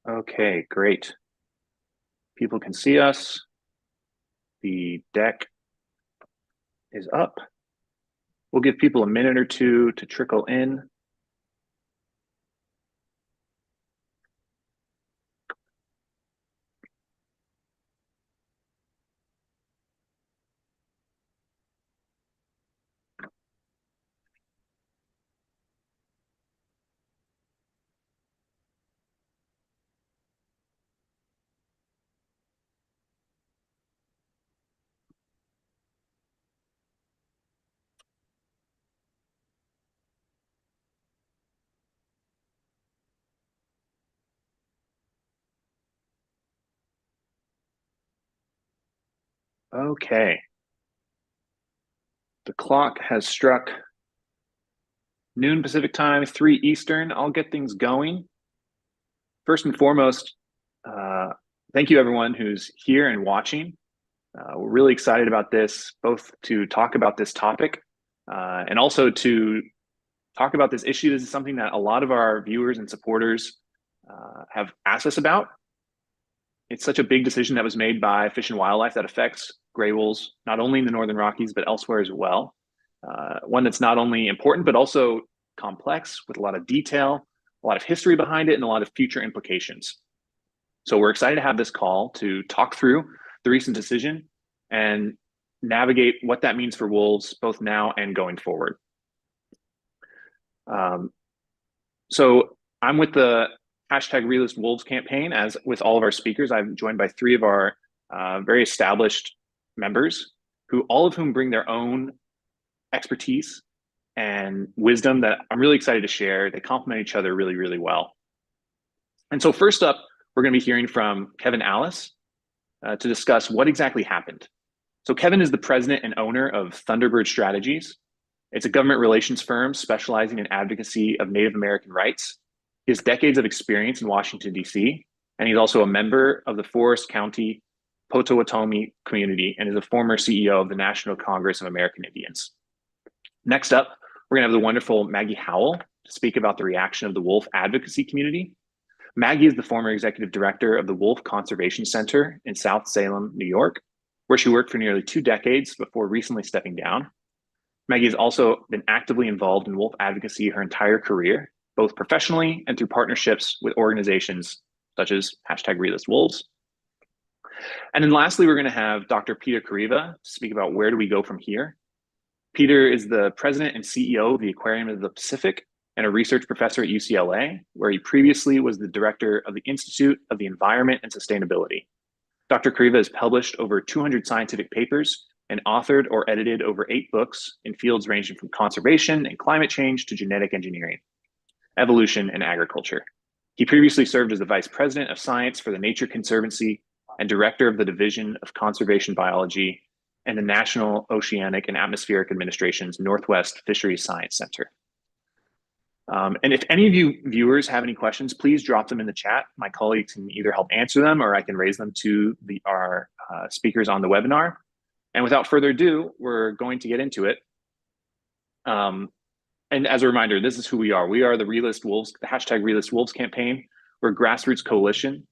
Okay, great. People can see us. The deck is up. We'll give people a minute or two to trickle in. Okay, the clock has struck noon Pacific time, 3 Eastern. I'll get things going. First and foremost, uh, thank you everyone who's here and watching. We're really excited about this, both to talk about this topic and also to talk about this issue. This is something that a lot of our viewers and supporters have asked us about. It's such a big decision that was made by Fish and Wildlife that affects gray wolves, not only in the Northern Rockies, but elsewhere as well. One that's not only important, but also complex with a lot of detail, a lot of history behind it, and a lot of future implications. So we're excited to have this call to talk through the recent decision and navigate what that means for wolves, both now and going forward. Um, so I'm with the hashtag Realist Wolves campaign. As with all of our speakers, I'm joined by 3 of our very established members, who all of whom bring their own expertise and wisdom that I'm really excited to share. They complement each other really, really well. And so first up, we're going to be hearing from Kevin Alice to discuss what exactly happened. So Kevin is the president and owner of Thunderbird Strategies. It's a government relations firm specializing in advocacy of Native American rights. He has decades of experience in Washington, D.C., and he's also a member of the Forest County Potawatomi community and is a former CEO of the National Congress of American Indians. Next up, we're going to have the wonderful Maggie Howell to speak about the reaction of the wolf advocacy community. Maggie is the former executive director of the Wolf Conservation Center in South Salem, New York, where she worked for nearly 2 decades before recently stepping down. Maggie has also been actively involved in wolf advocacy her entire career, both professionally and through partnerships with organizations such as hashtag Realist Wolves. And then lastly, we're going to have Dr. Peter Kariva speak about where do we go from here. Peter is the president and CEO of the Aquarium of the Pacific and a research professor at UCLA, where he previously was the director of the Institute of the Environment and Sustainability. Dr. Kariva has published over 200 scientific papers and authored or edited over 8 books in fields ranging from conservation and climate change to genetic engineering, evolution, and agriculture. He previously served as the vice president of science for the Nature Conservancy and director of the Division of Conservation Biology and the National Oceanic and Atmospheric Administration's Northwest Fisheries Science Center. And if any of you viewers have any questions, please drop them in the chat. My colleagues can either help answer them or I can raise them to our speakers on the webinar. And without further ado, we're going to get into it. And as a reminder, this is who we are. We are the Realist Wolves, the hashtag Realist Wolves campaign. We're a grassroots coalition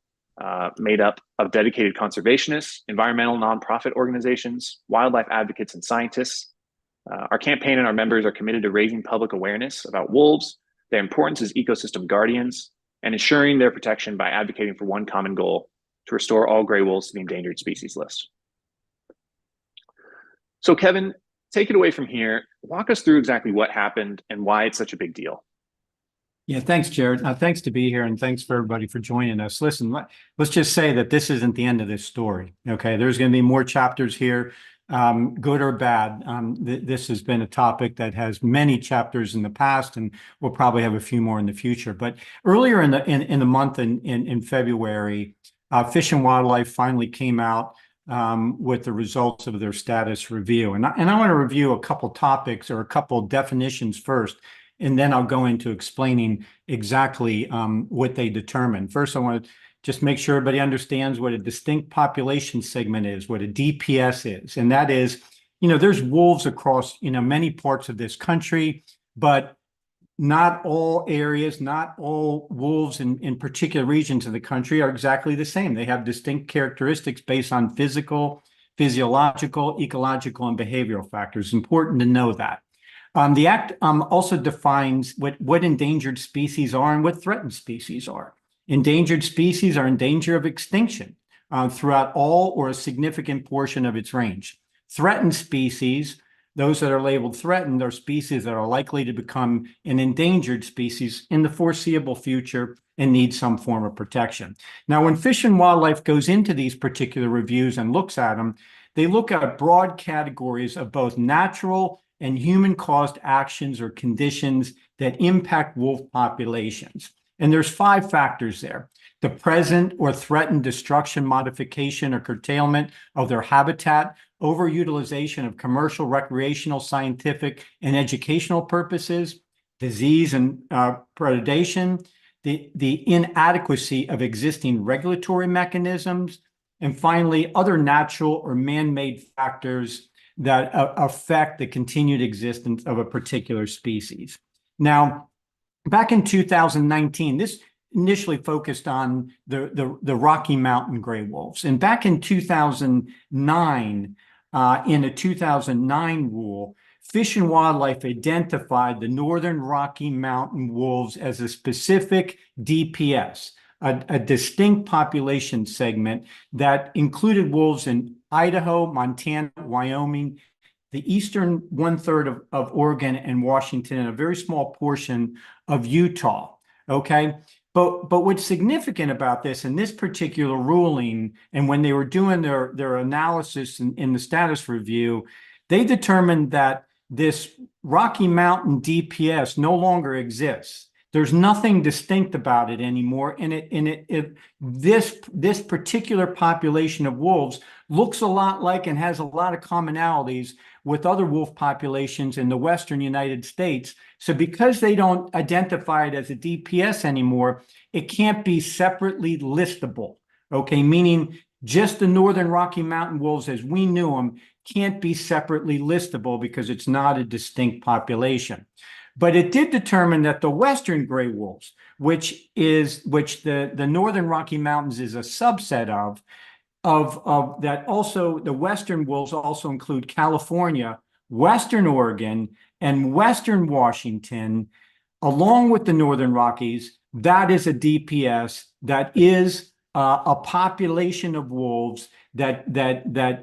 made up of dedicated conservationists, environmental nonprofit organizations, wildlife advocates, and scientists. Our campaign and our members are committed to raising public awareness about wolves, their importance as ecosystem guardians, and ensuring their protection by advocating for one common goal: to restore all gray wolves to the endangered species list. So Kevin, take it away from here. Walk us through exactly what happened and why it's such a big deal. Yeah, thanks, Jared. Thanks to be here, and thanks for everybody for joining us. Listen, let's just say that this isn't the end of this story, okay? There's going to be more chapters here, good or bad. This has been a topic that has many chapters in the past, and we'll probably have a few more in the future. But earlier in the month in February, Fish and Wildlife finally came out with the results of their status review. And I want to review a couple topics or a couple definitions first, and then I'll go into explaining exactly what they determined. First, I want to just make sure everybody understands what a distinct population segment is, what a DPS is. And that is, there's wolves across, many parts of this country, but not all areas, not all wolves in particular regions of the country are exactly the same. They have distinct characteristics based on physical, physiological, ecological, and behavioral factors. Important to know that. The Act also defines what endangered species are and what threatened species are. Endangered species are in danger of extinction throughout all or a significant portion of its range. Threatened species, those that are labeled threatened, are species that are likely to become an endangered species in the foreseeable future and need some form of protection. Now, when Fish and Wildlife goes into these particular reviews and looks at them, they look at broad categories of both natural and human-caused actions or conditions that impact wolf populations. And there's 5 factors there: the present or threatened destruction, modification, or curtailment of their habitat, overutilization of commercial, recreational, scientific, and educational purposes, disease and predation, the inadequacy of existing regulatory mechanisms, and finally, other natural or man-made factors that affect the continued existence of a particular species. Now, back in 2019, this initially focused on the Rocky Mountain gray wolves. And back in 2009, in a 2009 rule, Fish and Wildlife identified the Northern Rocky Mountain wolves as a specific DPS, a distinct population segment that included wolves in Idaho, Montana, Wyoming, the eastern 1/3 of Oregon and Washington, and a very small portion of Utah. Okay. But what's significant about this in this particular ruling, and when they were doing their analysis in the status review, they determined that this Rocky Mountain DPS no longer exists. There's nothing distinct about it anymore. And this particular population of wolves looks a lot like and has a lot of commonalities with other wolf populations in the Western United States. So because they don't identify it as a DPS anymore, it can't be separately listable. Okay, meaning just the Northern Rocky Mountain wolves as we knew them can't be separately listable because it's not a distinct population. But it did determine that the Western gray wolves, which the Northern Rocky Mountains is a subset of that, also the Western wolves also include California, Western Oregon, and Western Washington, along with the Northern Rockies. That is a DPS. That is a population of wolves that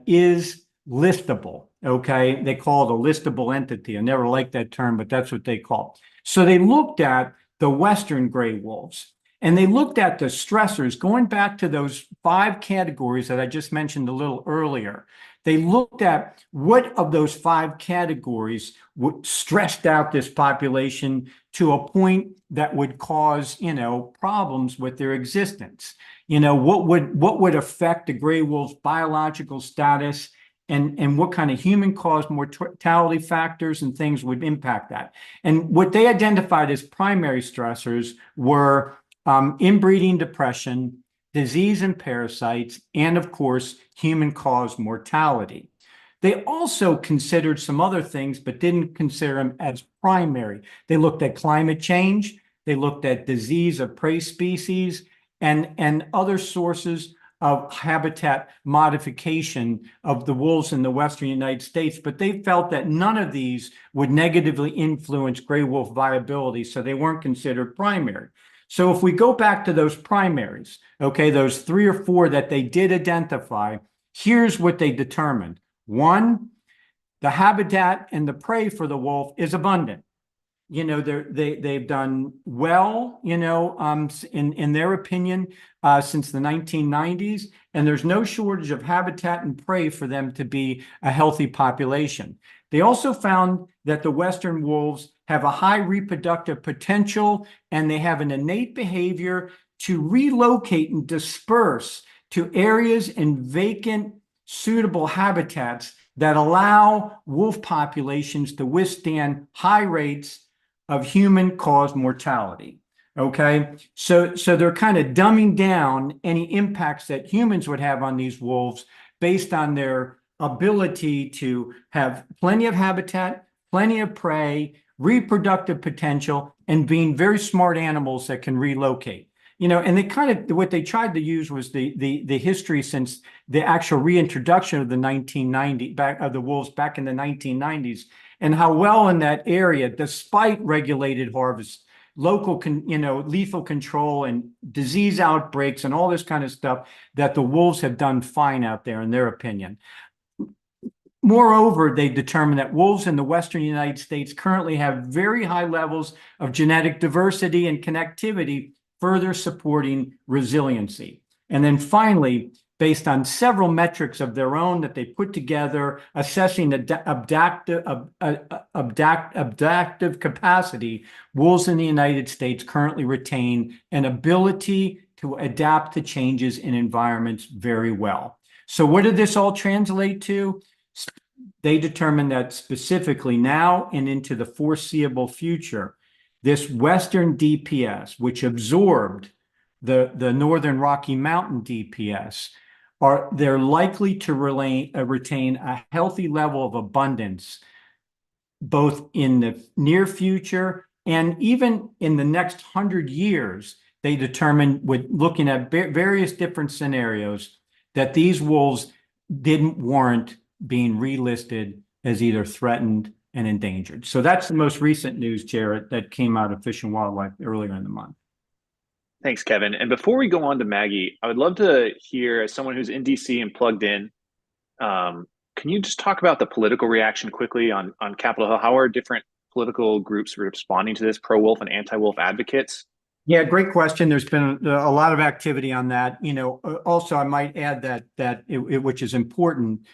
is listable. Okay, they call it a listable entity. I never liked that term, but that's what they call it. So they looked at the Western gray wolves, and they looked at the stressors, going back to those 5 categories that I just mentioned a little earlier. They looked at what of those 5 categories stressed out this population to a point that would cause, problems with their existence. What would affect the gray wolf's biological status, and what kind of human-caused mortality factors and things would impact that. And what they identified as primary stressors were inbreeding depression, disease and parasites, and of course, human-caused mortality. They also considered some other things, but didn't consider them as primary. They looked at climate change, they looked at disease of prey species, and other sources of habitat modification of the wolves in the Western United States, but they felt that none of these would negatively influence gray wolf viability, so they weren't considered primary. So if we go back to those primaries, okay, those 3 or 4 that they did identify, here's what they determined. 1, the habitat and the prey for the wolf is abundant. They've done well, in their opinion, since the 1990s, and there's no shortage of habitat and prey for them to be a healthy population. They also found that the Western wolves have a high reproductive potential, and they have an innate behavior to relocate and disperse to areas in vacant, suitable habitats that allow wolf populations to withstand high rates of human-caused mortality. Okay, so they're kind of dumbing down any impacts that humans would have on these wolves based on their ability to have plenty of habitat, plenty of prey, reproductive potential, and being very smart animals that can relocate. And they kind of, what they tried to use was the history since the actual reintroduction of the 1990 back of the wolves back in the 1990s, and how well in that area, despite regulated harvests, local lethal control and disease outbreaks and all this kind of stuff, that the wolves have done fine out there in their opinion. Moreover, they determined that wolves in the Western United States currently have very high levels of genetic diversity and connectivity, further supporting resiliency. And then finally, based on several metrics of their own that they put together, assessing the adaptive capacity, wolves in the United States currently retain an ability to adapt to changes in environments very well. So what did this all translate to? They determined that specifically now and into the foreseeable future, this Western DPS, which absorbed the Northern Rocky Mountain DPS, they're likely to retain a healthy level of abundance, both in the near future and even in the next 100 years. They determined, with looking at various different scenarios, that these wolves didn't warrant being relisted as either threatened and endangered. So that's the most recent news, Jared, that came out of Fish and Wildlife earlier in the month. Thanks, Kevin. And before we go on to Maggie, I would love to hear, as someone who's in DC and plugged in, can you just talk about the political reaction quickly on Capitol Hill? How are different political groups responding to this, pro-wolf and anti-wolf advocates? Yeah, great question. There's been a lot of activity on that. Also, I might add that which is important,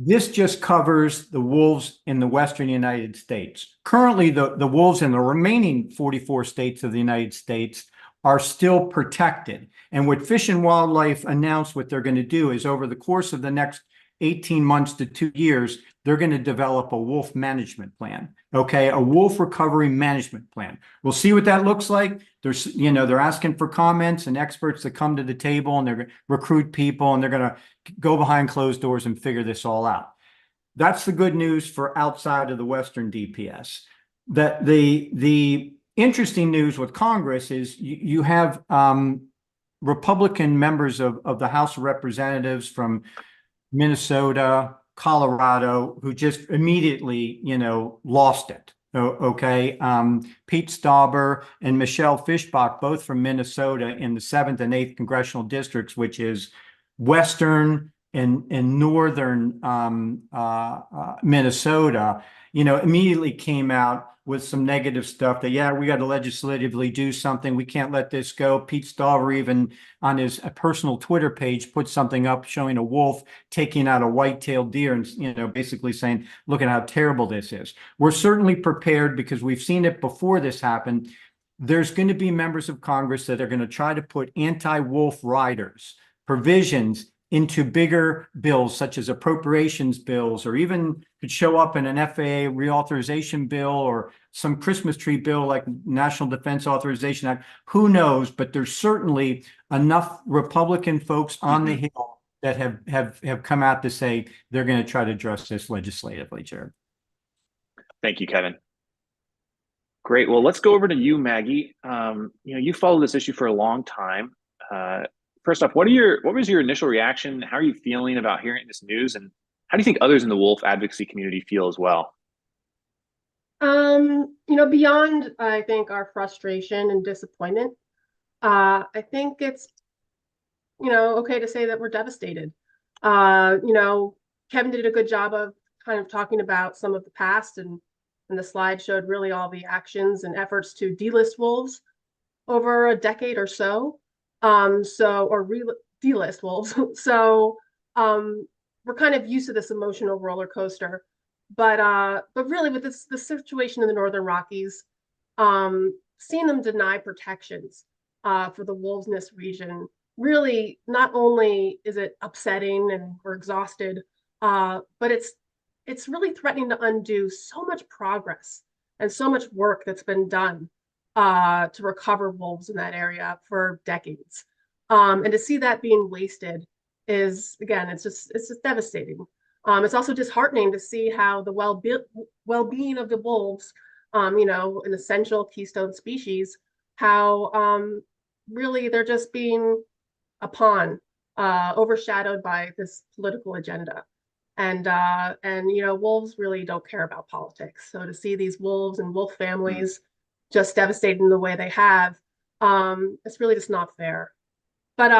this just covers the wolves in the Western United States. Currently, the wolves in the remaining 44 states of the United States are still protected. And what Fish and Wildlife announced what they're going to do is, over the course of the next 18 months to 2 years, they're going to develop a wolf management plan. Okay, a wolf recovery management plan. We'll see what that looks like. They're asking for comments and experts to come to the table, and they're going to recruit people, and they're going to go behind closed doors and figure this all out. That's the good news for outside of the Western DPS. That the interesting news with Congress is you have Republican members of the House of Representatives from Minnesota, Colorado, who just immediately, lost it. Okay. Pete Stauber and Michelle Fishbach, both from Minnesota, in the 7th and 8th congressional districts, which is Western and northern Minnesota, immediately came out with some negative stuff that, yeah, we got to legislatively do something. We can't let this go. Pete Stauber even on his personal Twitter page put something up showing a wolf taking out a white-tailed deer and, basically saying, look at how terrible this is. We're certainly prepared because we've seen it before this happened. There's going to be members of Congress that are going to try to put anti-wolf riders, provisions into bigger bills, such as appropriations bills, or even could show up in an FAA reauthorization bill or some Christmas tree bill like National Defense Authorization Act. Who knows? But there's certainly enough Republican folks on the Hill that have come out to say they're going to try to address this legislatively, Jared. Thank you, Kevin. Great. Well, let's go over to you, Maggie. You followed this issue for a long time. First off, what was your initial reaction? How are you feeling about hearing this news? And how do you think others in the wolf advocacy community feel as well? Beyond, I think, our frustration and disappointment, I think it's, okay to say that we're devastated. Kevin did a good job of kind of talking about some of the past, and the slide showed really all the actions and efforts to delist wolves over a decade or so. Delist wolves. So we're kind of used to this emotional roller coaster, but really with the situation in the Northern Rockies, seeing them deny protections for the wolves in this region, really not only is it upsetting and we're exhausted, but it's really threatening to undo so much progress and so much work that's been done to recover wolves in that area for decades. And to see that being wasted is, again, it's just devastating. It's also disheartening to see how the well-being of the wolves an essential keystone species, how really they're just being a pawn, overshadowed by this political agenda. And wolves really don't care about politics. So to see these wolves and wolf families just devastated in the way they have, it's really just not fair. But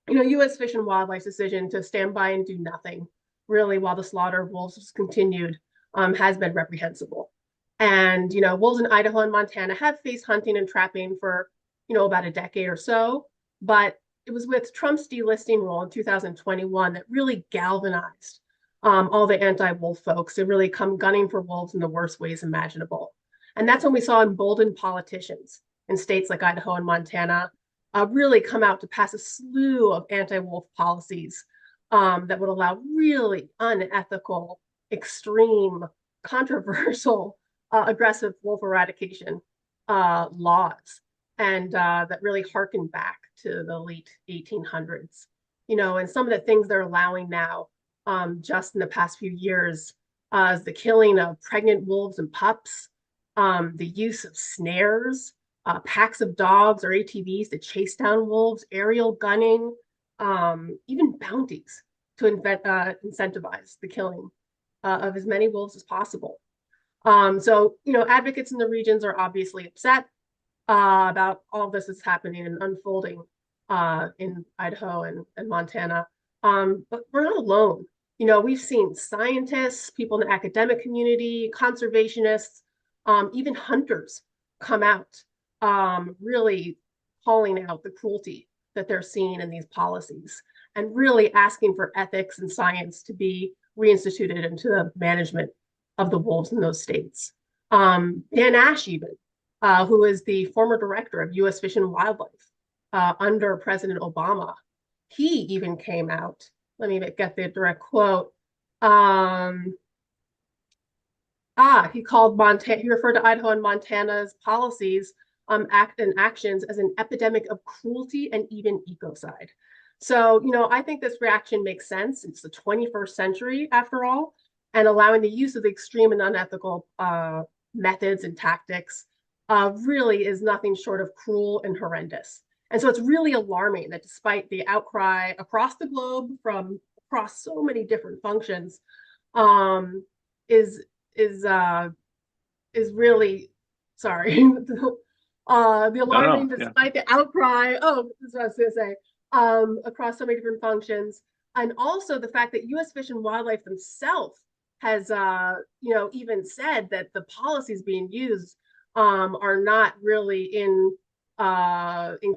U.S. Fish and Wildlife's decision to stand by and do nothing, really, while the slaughter of wolves was continued, has been reprehensible. And wolves in Idaho and Montana have faced hunting and trapping for about a decade or so, but it was with Trump's delisting rule in 2021 that really galvanized all the anti-wolf folks to really come gunning for wolves in the worst ways imaginable. And that's when we saw emboldened politicians in states like Idaho and Montana really come out to pass a slew of anti-wolf policies that would allow really unethical, extreme, controversial, aggressive wolf eradication laws. And that really harken back to the late 1800s. And some of the things they're allowing now, just in the past few years, is the killing of pregnant wolves and pups, the use of snares, packs of dogs or ATVs to chase down wolves, aerial gunning, even bounties to incentivize the killing of as many wolves as possible. So advocates in the regions are obviously upset about all this is happening and unfolding in Idaho and Montana. But we're not alone. We've seen scientists, people in the academic community, conservationists, even hunters come out, really calling out the cruelty that they're seeing in these policies and really asking for ethics and science to be reinstituted into the management of the wolves in those states. Dan Ash, even, who is the former director of U.S. Fish and Wildlife under President Obama, he even came out. Let me get the direct quote. He referred to Idaho and Montana's policies, act and actions as an epidemic of cruelty and even ecocide. So, I think this reaction makes sense. It's the 21st century, after all, and allowing the use of the extreme and unethical methods and tactics really is nothing short of cruel and horrendous. And so it's really alarming that despite the outcry across the globe from across so many different functions, is really, sorry, the alarming despite the outcry. Oh, that's what I was going to say. Across so many different functions, and also the fact that U.S. Fish and Wildlife themselves has, even said that the policies being used are not really in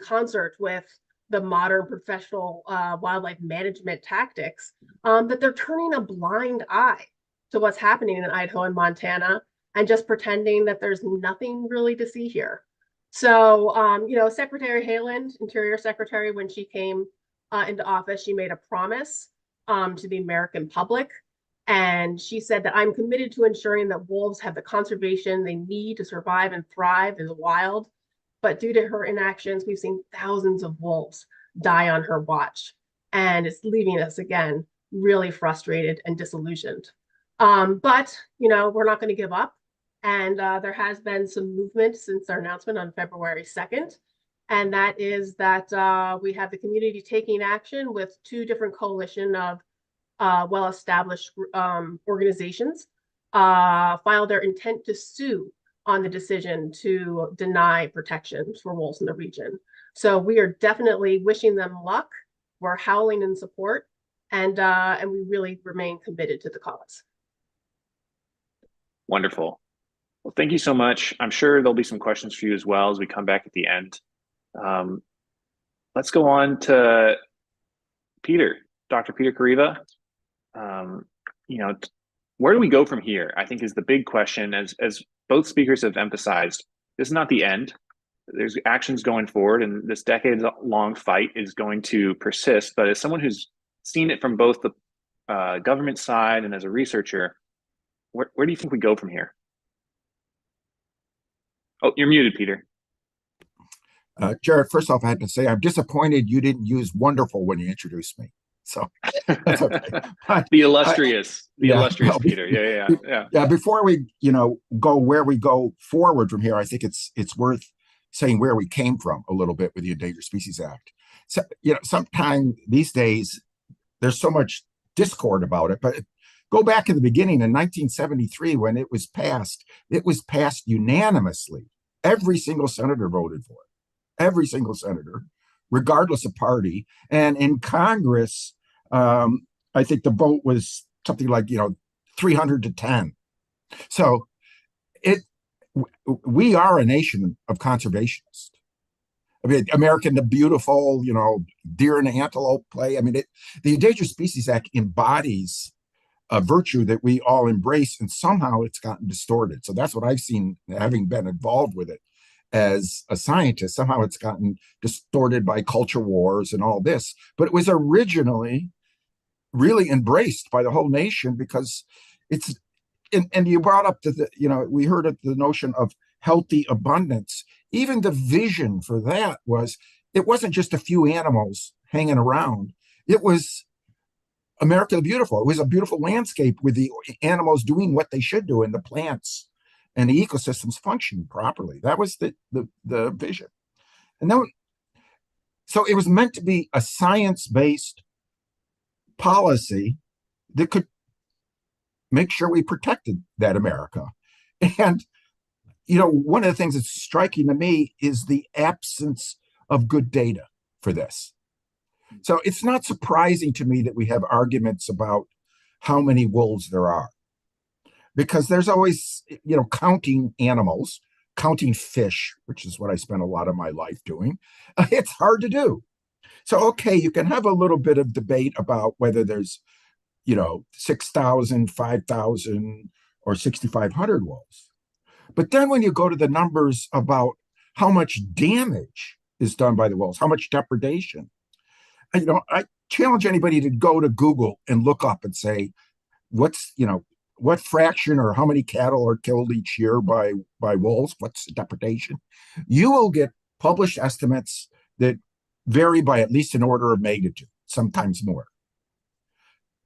concert with the modern professional wildlife management tactics, that they're turning a blind eye to what's happening in Idaho and Montana and just pretending that there's nothing really to see here. So, Secretary Haaland, Interior Secretary, when she came into office, she made a promise to the American public. And she said that I'm committed to ensuring that wolves have the conservation they need to survive and thrive in the wild. But due to her inactions, we've seen thousands of wolves die on her watch. And it's leaving us, again, really frustrated and disillusioned. But we're not going to give up. And there has been some movement since our announcement on February 2nd. And that is that we have the community taking action with two different coalition of well-established organizations filed their intent to sue on the decision to deny protection for wolves in the region. So we are definitely wishing them luck. We're howling in support, and we really remain committed to the cause. Wonderful. Well, thank you so much. I'm sure there'll be some questions for you as well as we come back at the end. Let's go on to Peter, Dr. Peter Kariva. Where do we go from here? I think is the big question. As both speakers have emphasized, this is not the end. There's actions going forward, and this decades-long fight is going to persist. But as someone who's seen it from both the government side and as a researcher, where do you think we go from here? Oh, you're muted, Peter. Jared, first off, I had to say I'm disappointed you didn't use wonderful when you introduced me. So that's okay. But The illustrious, well, Peter. Yeah. Before we, go where we go forward from here, I think it's worth saying where we came from a little bit with the Endangered Species Act. So, sometime these days there's so much discord about it, but go back in the beginning in 1973 when it was passed unanimously. Every single senator voted for it. Every single senator, regardless of party. And in Congress, I think the vote was something like 300 to 10. So we are a nation of conservationists. I mean, American the Beautiful, deer and antelope play. I mean, the Endangered Species Act embodies a virtue that we all embrace, and somehow it's gotten distorted. So that's what I've seen, having been involved with it as a scientist. Somehow it's gotten distorted by culture wars and all this. But it was originally really embraced by the whole nation because it's, and you brought up we heard of the notion of healthy abundance. Even the vision for that it wasn't just a few animals hanging around. It was America the Beautiful. It was a beautiful landscape with the animals doing what they should do and the plants and the ecosystems functioning properly. That was the vision. And then, so it was meant to be a science-based policy that could make sure we protected that America. And, one of the things that's striking to me is the absence of good data for this. So it's not surprising to me that we have arguments about how many wolves there are, because there's always, counting animals, counting fish, which is what I spent a lot of my life doing. It's hard to do. So, okay, you can have a little bit of debate about whether there's, 6,000, 5,000, or 6,500 wolves. But then when you go to the numbers about how much damage is done by the wolves, how much depredation, I challenge anybody to go to Google and look up and say, what fraction or how many cattle are killed each year by wolves? What's the depredation? You will get published estimates that vary by at least an order of magnitude, sometimes more.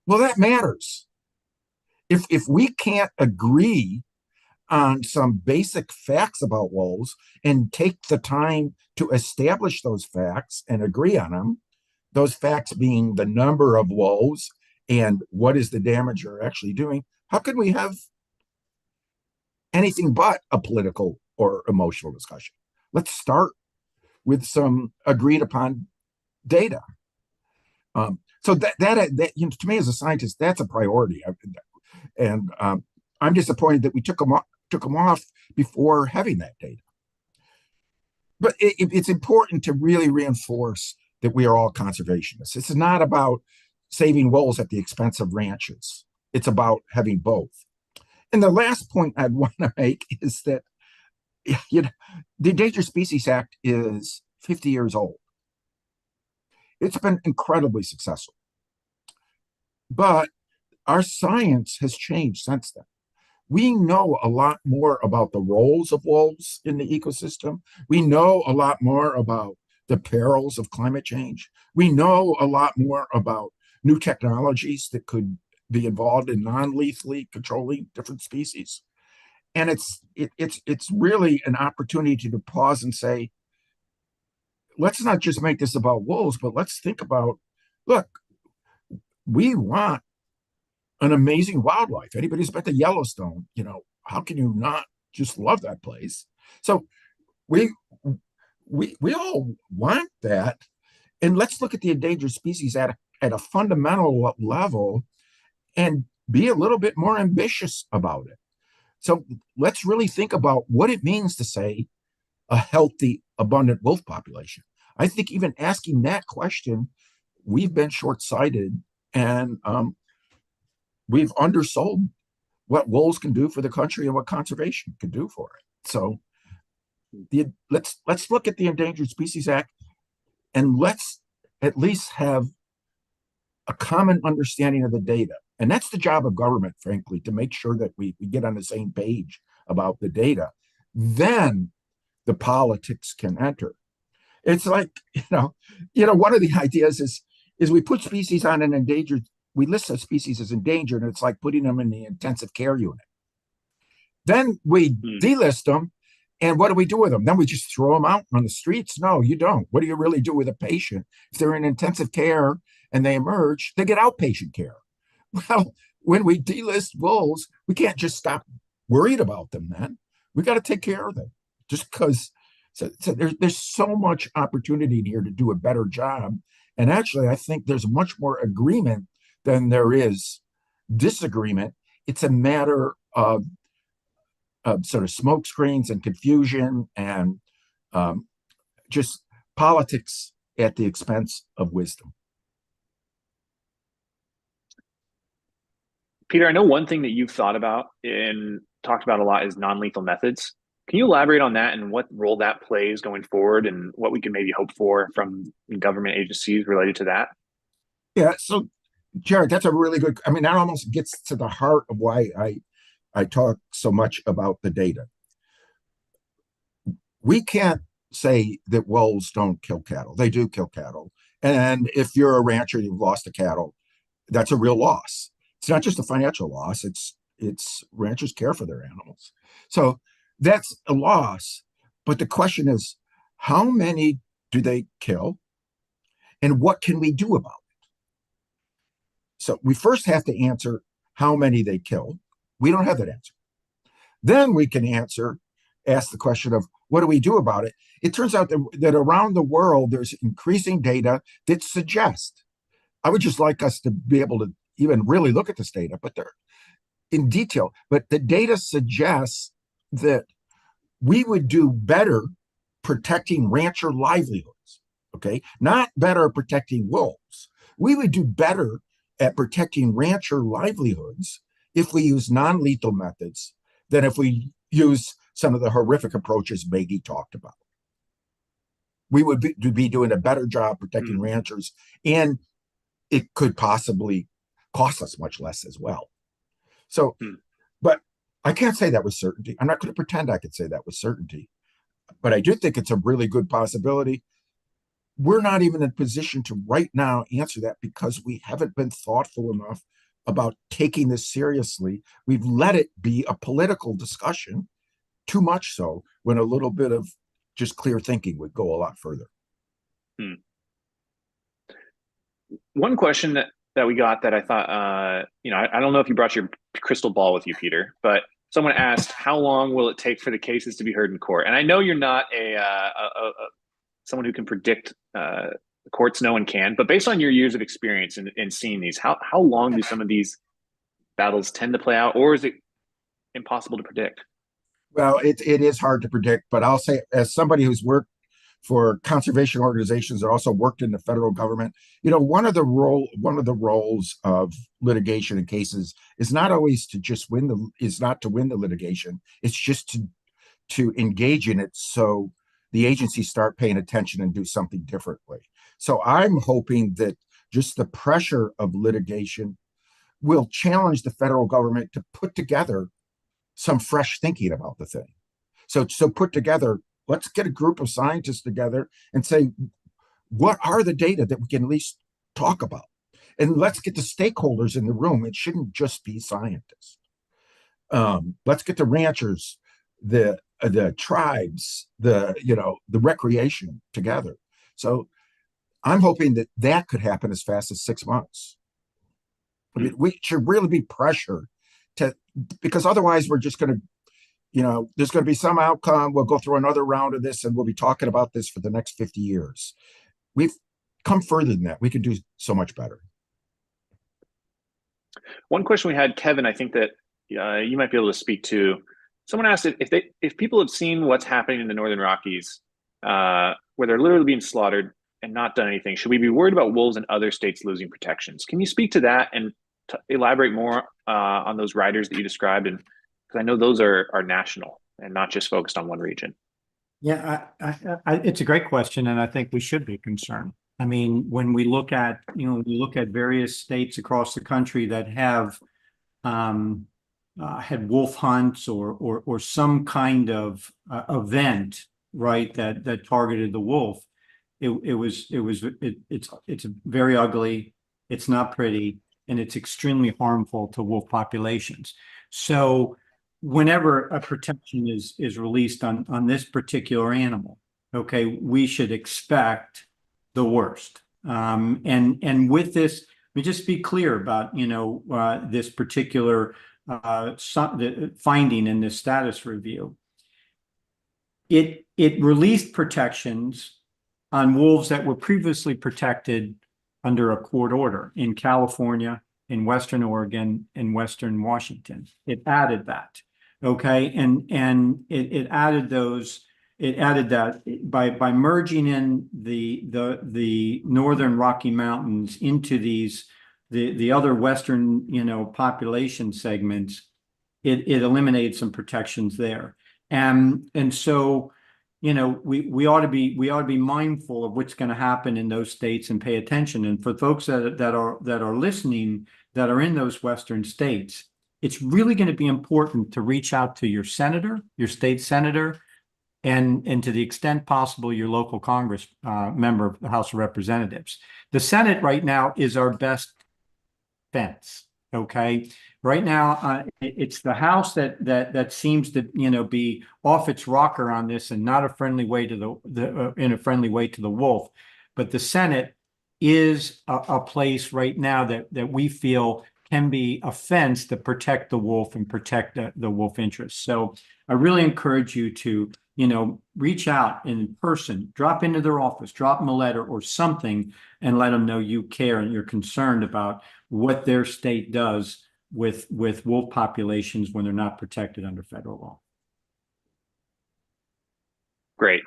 Well, that matters. If we can't agree on some basic facts about wolves and take the time to establish those facts and agree on them, those facts being the number of wolves and what is the damage you're actually doing, how could we have anything but a political or emotional discussion? Let's start with some agreed upon data. So that to me as a scientist, that's a priority. And I'm disappointed that we took them off before having that data. But it's important to really reinforce that we are all conservationists. It's not about saving wolves at the expense of ranches. It's about having both. And the last point I'd want to make is that the Endangered Species Act is 50 years old. It's been incredibly successful. But our science has changed since then. We know a lot more about the roles of wolves in the ecosystem. We know a lot more about the perils of climate change. We know a lot more about new technologies that could be involved in non-lethally controlling different species. And it's really an opportunity to pause and say, let's not just make this about wolves, but let's think about, look, we want an amazing wildlife. Anybody who's been to Yellowstone, how can you not just love that place? So we all want that. And let's look at the endangered species at a fundamental level and be a little bit more ambitious about it. So let's really think about what it means to say a healthy, abundant wolf population. I think even asking that question, we've been short-sighted and we've undersold what wolves can do for the country and what conservation can do for it. So let's look at the Endangered Species Act and let's at least have a common understanding of the data. And that's the job of government, frankly, to make sure that we get on the same page about the data. Then the politics can enter. It's like, one of the ideas is is we put species on an endangered, we list a species as endangered, and it's like putting them in the intensive care unit. Then we delist them, and what do we do with them? Then we just throw them out on the streets? No, you don't. What do you really do with a patient? If they're in intensive care and they emerge, they get outpatient care. Well, when we delist wolves, we can't just stop worried about them then. We got to take care of them just because. So there's so much opportunity here to do a better job. And actually, I think there's much more agreement than there is disagreement. It's a matter of sort of smoke screens and confusion and just politics at the expense of wisdom. Peter, I know one thing that you've thought about and talked about a lot is non-lethal methods. Can you elaborate on that and what role that plays going forward and what we can maybe hope for from government agencies related to that? Yeah, so Jared, that's a really good, I mean, that almost gets to the heart of why I talk so much about the data. We can't say that wolves don't kill cattle. They do kill cattle. And if you're a rancher, you've lost a cattle, that's a real loss. It's not just a financial loss, it's ranchers care for their animals. So that's a loss. But the question is, how many do they kill? And what can we do about it? So we first have to answer how many they kill. We don't have that answer. Then we can ask the question of what do we do about it? It turns out that around the world, there's increasing data that suggest, I would just like us to be able to even really look at this data, but they're in detail. But the data suggests that we would do better protecting rancher livelihoods, okay? Not better protecting wolves. We would do better at protecting rancher livelihoods if we use non-lethal methods than if we use some of the horrific approaches Maggie talked about. We would be doing a better job protecting ranchers, and it could possibly cost us much less as well. So, but I can't say that with certainty. I'm not going to pretend I could say that with certainty, but I do think it's a really good possibility. We're not even in a position to right now answer that because we haven't been thoughtful enough about taking this seriously. We've let it be a political discussion, too much so, when a little bit of just clear thinking would go a lot further. One question that we got that I thought, I don't know if you brought your crystal ball with you, Peter, but someone asked, how long will it take for the cases to be heard in court? And I know you're not someone who can predict the courts, no one can, but based on your years of experience in seeing these, how long do some of these battles tend to play out, or is it impossible to predict? Well, it is hard to predict, but I'll say, as somebody who's worked for conservation organizations that also worked in the federal government, one of the roles of litigation in cases is not always to just win the litigation. It's just to engage in it so the agencies start paying attention and do something differently. So I'm hoping that just the pressure of litigation will challenge the federal government to put together some fresh thinking about the thing. So put together, let's get a group of scientists together and say, what are the data that we can at least talk about? And let's get the stakeholders in the room. It shouldn't just be scientists. Let's get the ranchers, the tribes, the recreation together. So I'm hoping that could happen as fast as 6 months. I mean, we should really be pressured because otherwise we're just going to, there's going to be some outcome. We'll go through another round of this and we'll be talking about this for the next 50 years. We've come further than that. We could do so much better. One question we had, Kevin, I think that you might be able to speak to. Someone asked if people have seen what's happening in the Northern Rockies, where they're literally being slaughtered and not done anything, should we be worried about wolves in other states losing protections? Can you speak to that and elaborate more on those riders that you described? And because I know those are national and not just focused on one region. Yeah, it's a great question, and I think we should be concerned. I mean, when we look at various states across the country that have had wolf hunts or some kind of event, right, that targeted the wolf, it's very ugly. It's not pretty, and it's extremely harmful to wolf populations. So whenever a protection is released on this particular animal, okay, we should expect the worst. And with this, let me just be clear about this particular the finding in this status review. It released protections on wolves that were previously protected under a court order in California, in Western Oregon, and Western Washington. It added that, okay, and it added those. It added that by merging in the northern Rocky Mountains into the other western population segments. It eliminated some protections there, and so we ought to be mindful of what's going to happen in those states and pay attention. And for folks that are listening that are in those western states, it's really going to be important to reach out to your senator, your state senator, and to the extent possible, your local Congress member of the House of Representatives. The Senate right now is our best fence. Okay, right now it's the House that seems to be off its rocker on this and not a friendly way to in a friendly way to the wolf. But the Senate is a place right now that we feel can be a fence to protect the wolf and protect the wolf interests. So I really encourage you to reach out in person, drop into their office, drop them a letter or something, and let them know you care and you're concerned about what their state does with wolf populations when they're not protected under federal law. Great.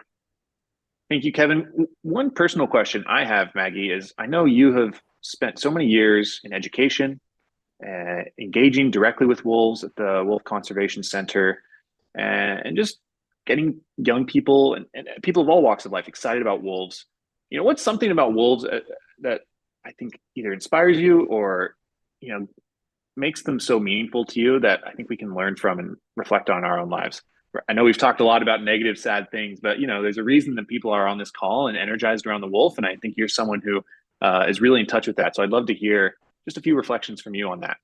Thank you, Kevin. One personal question I have, Maggie, is I know you have spent so many years in education, engaging directly with wolves at the Wolf Conservation Center, and just getting young people and people of all walks of life excited about wolves. What's something about wolves that I think either inspires you or, makes them so meaningful to you that I think we can learn from and reflect on our own lives? I know we've talked a lot about negative, sad things, but, there's a reason that people are on this call and energized around the wolf. And I think you're someone who is really in touch with that. So I'd love to hear just a few reflections from you on that.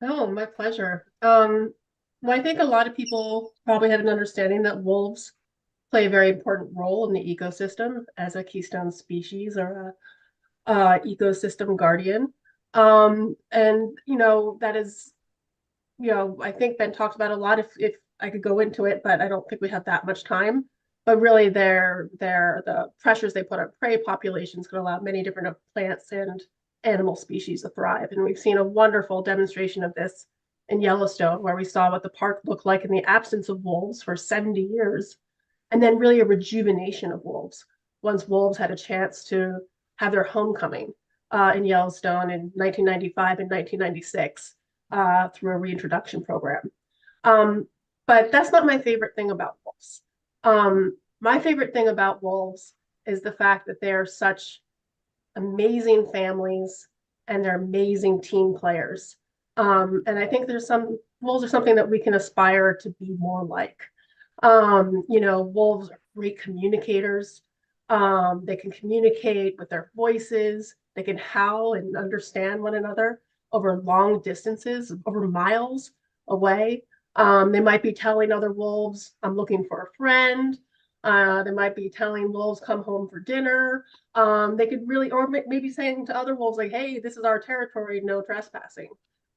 Oh, my pleasure. Well, I think a lot of people probably have an understanding that wolves play a very important role in the ecosystem as a keystone species or a ecosystem guardian. And that is, I think been talked about a lot if I could go into it, but I don't think we have that much time. But really the pressures they put on prey populations can allow many different plants and animal species to thrive. And we've seen a wonderful demonstration of this in Yellowstone, where we saw what the park looked like in the absence of wolves for 70 years, and then really a rejuvenation of wolves once wolves had a chance to have their homecoming in Yellowstone in 1995 and 1996 through a reintroduction program. But that's not my favorite thing about wolves. My favorite thing about wolves is the fact that they are such amazing families and they're amazing team players. And I think wolves are something that we can aspire to be more like. Wolves are great communicators. They can communicate with their voices. They can howl and understand one another over long distances, over miles away. They might be telling other wolves, I'm looking for a friend. They might be telling wolves, come home for dinner. They could really, or maybe saying to other wolves like, hey, this is our territory, no trespassing.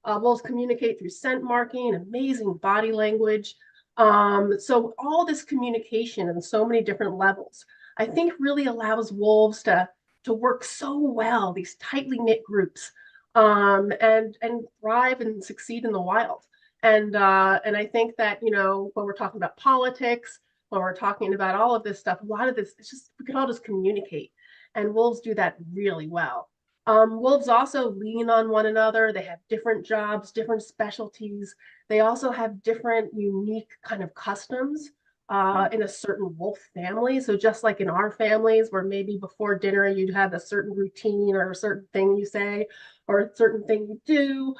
Wolves communicate through scent marking, amazing body language. So all this communication in so many different levels, I think really allows wolves to work so well, these tightly knit groups, and thrive and succeed in the wild. And I think that, when we're talking about politics, when we're talking about all of this stuff, a lot of this, it's just, we can all just communicate. And wolves do that really well. Wolves also lean on one another. They have different jobs, different specialties. They also have different unique kind of customs in a certain wolf family. So just like in our families, where maybe before dinner you'd have a certain routine or a certain thing you say or a certain thing you do,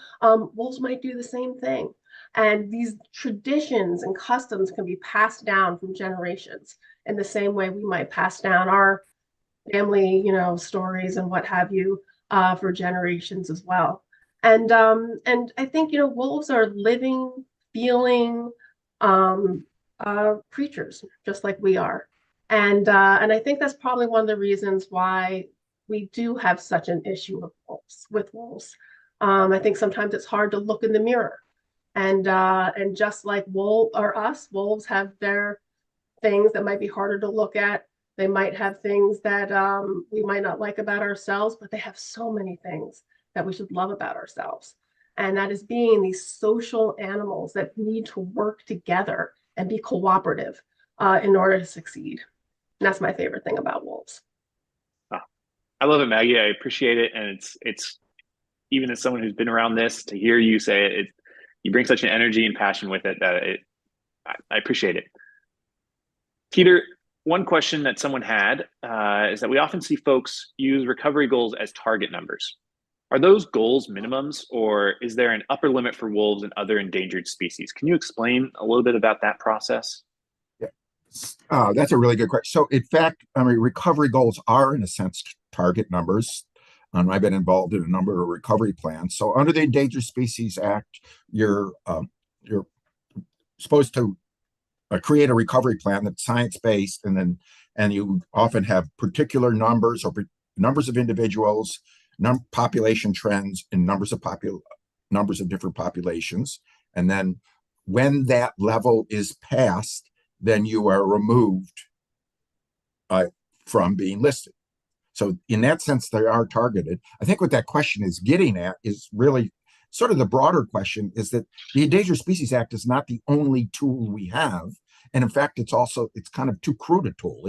wolves might do the same thing. And these traditions and customs can be passed down from generations. in the same way we might pass down our family, stories and what have you, for generations as well. And I think, wolves are living, feeling creatures just like we are. And I think that's probably one of the reasons why we do have such an issue with wolves. I think sometimes it's hard to look in the mirror. And just like wolves have their things that might be harder to look at. They might have things that we might not like about ourselves, but they have so many things that we should love about ourselves. And that is being these social animals that need to work together and be cooperative in order to succeed. And that's my favorite thing about wolves. I love it, Maggie. I appreciate it. And it's even as someone who's been around this, to hear you say it, you bring such an energy and passion with it that I appreciate it. Peter, one question that someone had is that we often see folks use recovery goals as target numbers. Are those goals minimums, or is there an upper limit for wolves and other endangered species? Can you explain a little bit about that process? Yeah, that's a really good question. So, in fact, recovery goals are, in a sense, target numbers. I've been involved in a number of recovery plans. So, under the Endangered Species Act, you're supposed to create a recovery plan that's science-based, and you often have particular numbers or numbers of individuals, population trends, and numbers of different populations. And then when that level is passed, then you are removed from being listed. So in that sense, they are targeted. I think what that question is getting at is really sort of the broader question, is that the Endangered Species Act is not the only tool we have. And in fact, it's kind of too crude a tool.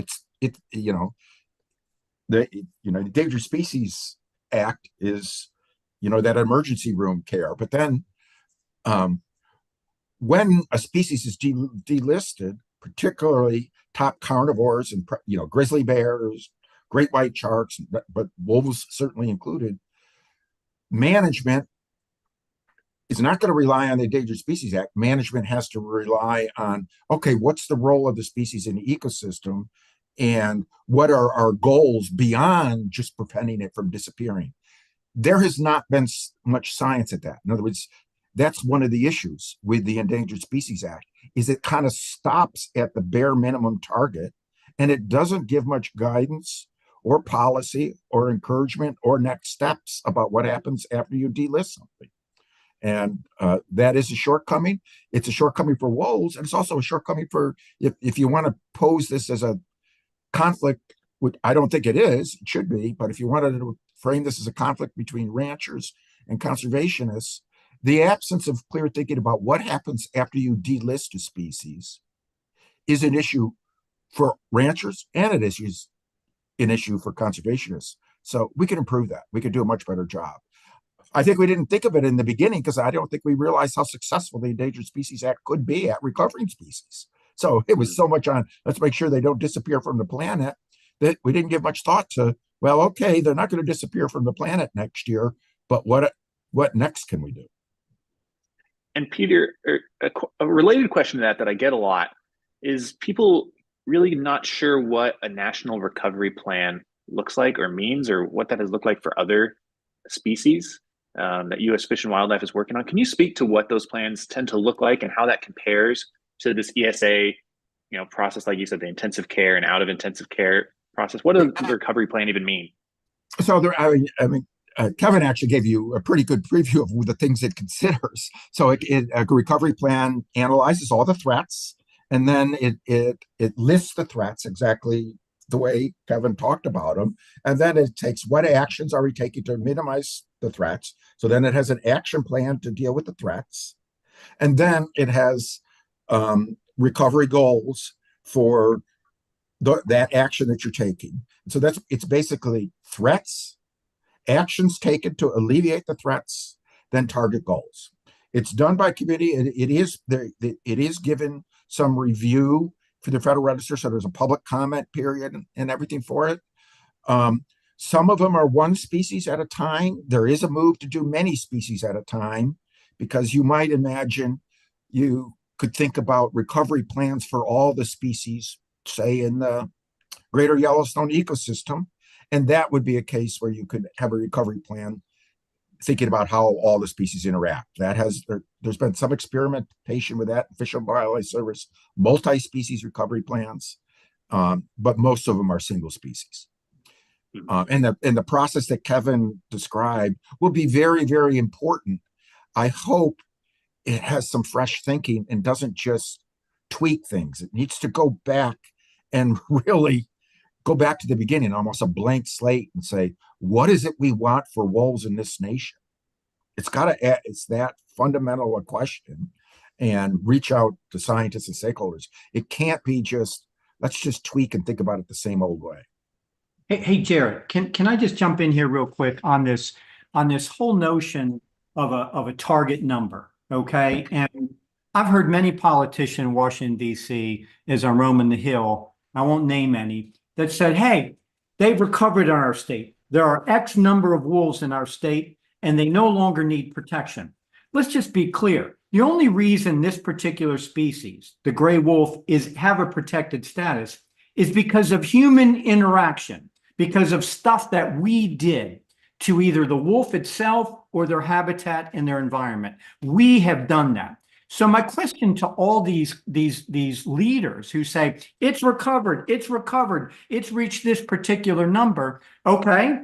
The Endangered Species Act is, that emergency room care. But then when a species is delisted, particularly top carnivores and, grizzly bears, great white sharks, but wolves certainly included, management is not going to rely on the Endangered Species Act. Management has to rely on, okay, what's the role of the species in the ecosystem, and what are our goals beyond just preventing it from disappearing? There has not been much science at that. In other words, that's one of the issues with the Endangered Species Act, is it kind of stops at the bare minimum target, and it doesn't give much guidance or policy or encouragement or next steps about what happens after you delist something. And that is a shortcoming. It's a shortcoming for wolves, and it's also a shortcoming for, if you want to pose this as a conflict, which I don't think it is, it should be, but if you wanted to frame this as a conflict between ranchers and conservationists, the absence of clear thinking about what happens after you delist a species is an issue for ranchers, and it is an issue for conservationists. So we can improve that. We could do a much better job. I think we didn't think of it in the beginning because I don't think we realized how successful the Endangered Species Act could be at recovering species. So it was so much on, let's make sure they don't disappear from the planet, that we didn't give much thought to, well, okay, they're not going to disappear from the planet next year, but what next can we do? And Peter, a related question to that I get a lot is people really not sure what a national recovery plan looks like or means, or what that has looked like for other species that U.S. Fish and Wildlife is working on. Can you speak to what those plans tend to look like and how that compares to this ESA, process, like you said, the intensive care and out of intensive care process? What does the recovery plan even mean? So Kevin actually gave you a pretty good preview of the things it considers. So a recovery plan analyzes all the threats, and then it lists the threats exactly the way Kevin talked about them. And then it takes, what actions are we taking to minimize the threats? So then it has an action plan to deal with the threats. And then it has recovery goals for that action that you're taking. So it's basically threats, actions taken to alleviate the threats, then target goals. It's done by committee. It is given some review for the Federal Register, so there's a public comment period and everything for it. Some of them are one species at a time. There is a move to do many species at a time, because you might imagine you could think about recovery plans for all the species say in the greater Yellowstone ecosystem. And that would be a case where you could have a recovery plan thinking about how all the species interact. There's been some experimentation with that, Fish and Wildlife Service, multi-species recovery plans, but most of them are single species. And the process that Kevin described will be very, very important. I hope it has some fresh thinking and doesn't just tweak things. It needs to go back and really go back to the beginning, almost a blank slate, and say, what is it we want for wolves in this nation? It's that fundamental a question, and reach out to scientists and stakeholders. It can't be just, let's just tweak and think about it the same old way. Hey, Jared, can I just jump in here real quick on this whole notion of a target number? Okay. And I've heard many politicians in Washington, D.C., as I'm roaming the Hill, I won't name any, that said, hey, they've recovered in our state. There are X number of wolves in our state, and they no longer need protection. Let's just be clear. The only reason this particular species, the gray wolf, have a protected status is because of human interaction, because of stuff that we did to either the wolf itself or their habitat and their environment. We have done that. So my question to all these leaders who say, it's recovered, it's reached this particular number. Okay,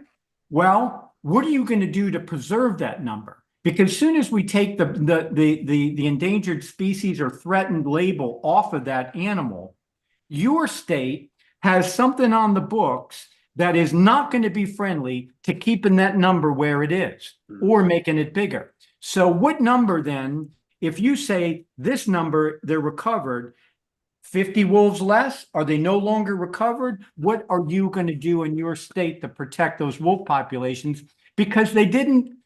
well, what are you going to do to preserve that number? Because as soon as we take the endangered species or threatened label off of that animal, your state has something on the books that is not going to be friendly to keeping that number where it is or making it bigger. So what number then, if you say this number, they're recovered, 50 wolves less, are they no longer recovered? What are you going to do in your state to protect those wolf populations? Because they didn't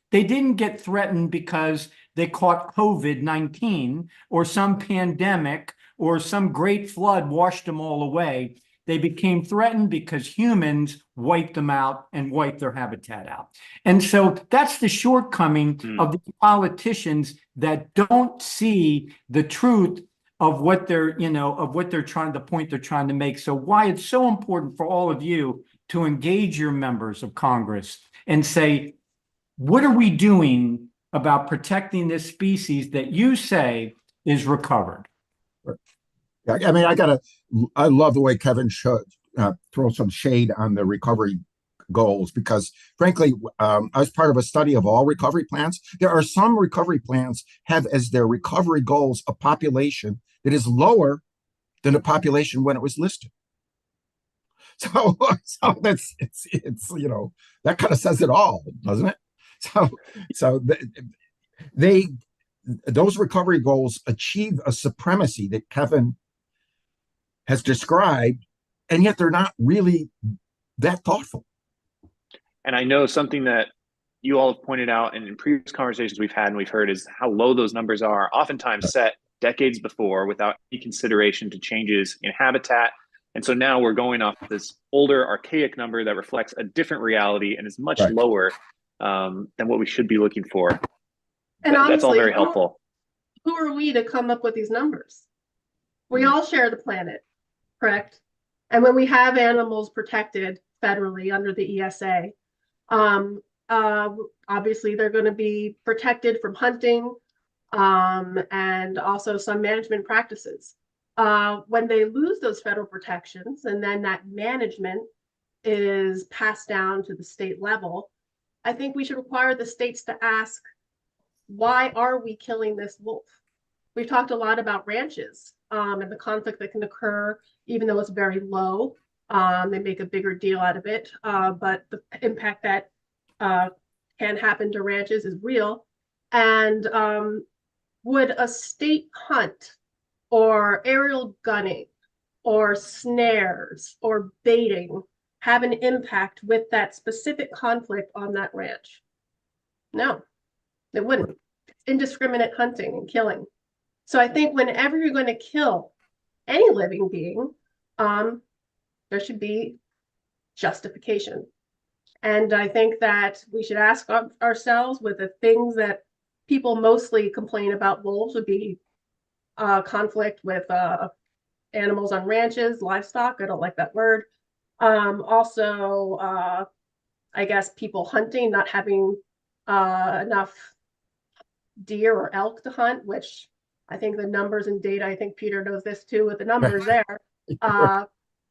get threatened because they caught COVID-19 or some pandemic or some great flood washed them all away. They became threatened because humans wiped them out and wiped their habitat out. And so that's the shortcoming of the politicians that don't see the truth of what they're, the point they're trying to make. So why it's so important for all of you to engage your members of Congress and say, what are we doing about protecting this species that you say is recovered? I mean, I love the way Kevin throw some shade on the recovery goals, because frankly, I was part of a study of all recovery plans. There are some recovery plans have as their recovery goals a population that is lower than the population when it was listed. So that's that kind of says it all, doesn't it? So those recovery goals achieve a supremacy that Kevin has described, and yet they're not really that thoughtful. And I know something that you all have pointed out, and in previous conversations we've had and we've heard, is how low those numbers are, oftentimes set decades before without any consideration to changes in habitat. And so now we're going off this older, archaic number that reflects a different reality and is much lower than what we should be looking for. And honestly, that's all very helpful. Who are we to come up with these numbers? We all share the planet, correct? And when we have animals protected federally under the ESA, obviously they're going to be protected from hunting and also some management practices. When they lose those federal protections and then that management is passed down to the state level, I think we should require the states to ask, why are we killing this wolf? We've talked a lot about ranches and the conflict that can occur, even though it's very low. They make a bigger deal out of it, but the impact that can happen to ranches is real. And would a state hunt or aerial gunning or snares or baiting have an impact with that specific conflict on that ranch? No, it wouldn't. It's indiscriminate hunting and killing. So I think whenever you're going to kill any living being, there should be justification. And I think that we should ask ourselves, with the things that people mostly complain about wolves would be conflict with animals on ranches, livestock. I don't like that word. Also, I guess people hunting, not having enough deer or elk to hunt, which I think the numbers and data, I think Peter knows this too with the numbers there,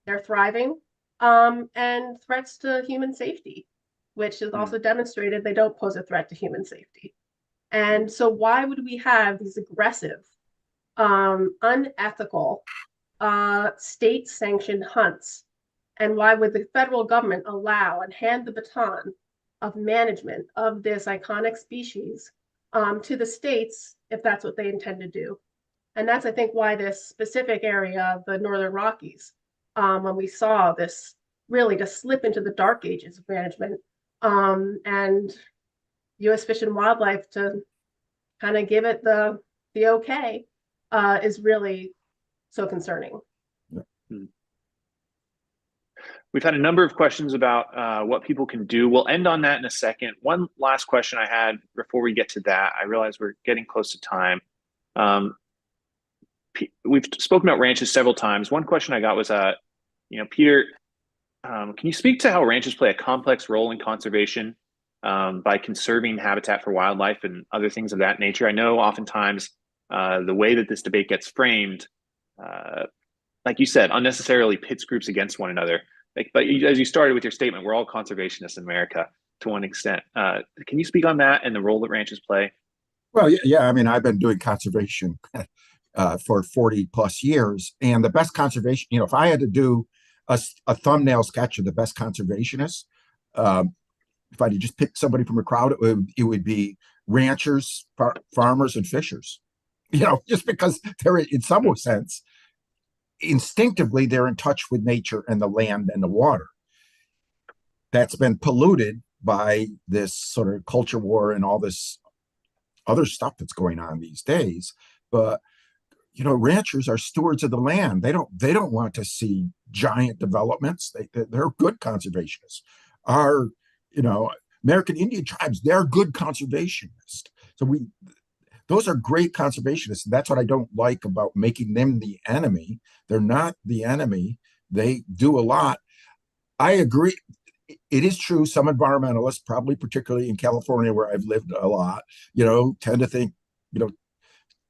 they're thriving. And threats to human safety, which is also demonstrated they don't pose a threat to human safety. And so why would we have these aggressive, unethical, state-sanctioned hunts? And why would the federal government allow and hand the baton of management of this iconic species to the states if that's what they intend to do? And that's, I think, why this specific area of the Northern Rockies, when we saw this really just slip into the dark ages of management, and U.S. Fish and Wildlife to kind of give it the okay, is really so concerning. We've had a number of questions about what people can do. We'll end on that in a second. One last question I had before we get to that, I realize we're getting close to time. We've spoken about ranches several times. One question I got was, Peter, can you speak to how ranches play a complex role in conservation by conserving habitat for wildlife and other things of that nature? I know oftentimes the way that this debate gets framed, like you said, unnecessarily pits groups against one another. But as you started with your statement, we're all conservationists in America to one extent. Can you speak on that and the role that ranches play? Well, yeah. I mean, I've been doing conservation for 40 plus years, and the best conservation, if I had to do a thumbnail sketch of the best conservationists, if I had to just pick somebody from a crowd, it would be ranchers, farmers, and fishers. Just because they're, in some sense, instinctively, they're in touch with nature and the land and the water. That's been polluted by this sort of culture war and all this other stuff that's going on these days. But ranchers are stewards of the land. They don't want to see giant developments. They're good conservationists. Our American Indian tribes, they're good conservationists. So those are great conservationists. And that's what I don't like about making them the enemy. They're not the enemy. They do a lot. I agree. It is true. Some environmentalists, probably particularly in California, where I've lived a lot, tend to think,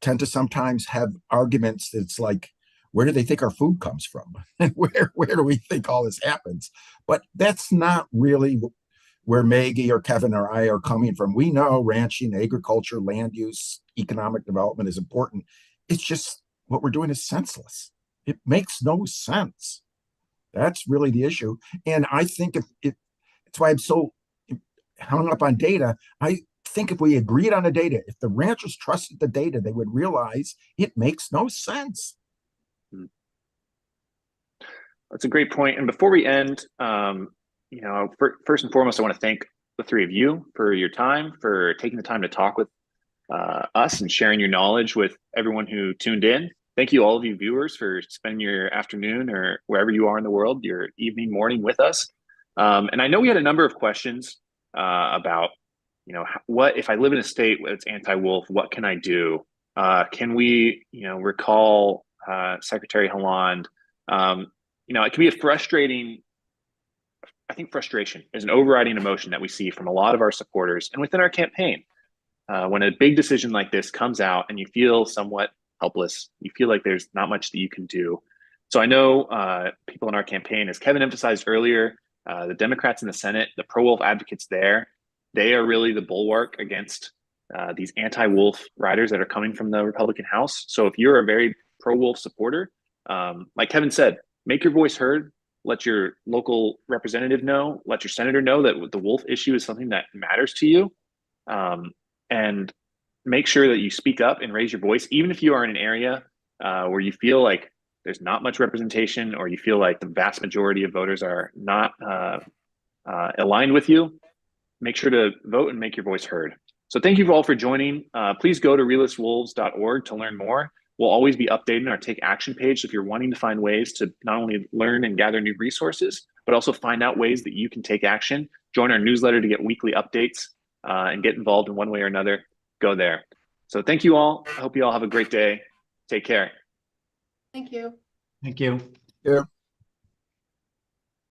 tend to sometimes have arguments that's like, where do they think our food comes from? And where do we think all this happens? But that's not really where Maggie or Kevin or I are coming from. We know ranching, agriculture, land use, economic development is important. It's just what we're doing is senseless. It makes no sense. That's really the issue. And I think that's why I'm so hung up on data. I think if we agreed on the data, if the ranchers trusted the data, they would realize it makes no sense. That's a great point. And before we end, first and foremost, I want to thank the three of you for your time, for taking the time to talk with us and sharing your knowledge with everyone who tuned in. Thank you, all of you viewers, for spending your afternoon or wherever you are in the world, your evening, morning with us. And I know we had a number of questions about, what if I live in a state that's anti-wolf, what can I do? Can we, recall Secretary Haaland? It can be a frustrating. I think frustration is an overriding emotion that we see from a lot of our supporters and within our campaign. When a big decision like this comes out and you feel somewhat helpless, you feel like there's not much that you can do. So I know people in our campaign, as Kevin emphasized earlier, the Democrats in the Senate, the pro-wolf advocates there, they are really the bulwark against these anti-wolf riders that are coming from the Republican House. So if you're a very pro-wolf supporter, like Kevin said, make your voice heard. Let your local representative know, let your senator know that the wolf issue is something that matters to you. And make sure that you speak up and raise your voice, even if you are in an area where you feel like there's not much representation, or you feel like the vast majority of voters are not aligned with you. Make sure to vote and make your voice heard. So thank you all for joining. Please go to realistwolves.org to learn more. We'll always be updating our Take Action page if you're wanting to find ways to not only learn and gather new resources, but also find out ways that you can take action. Join our newsletter to get weekly updates and get involved in one way or another. Go there. So thank you all. I hope you all have a great day. Take care. Thank you. Thank you. Yeah.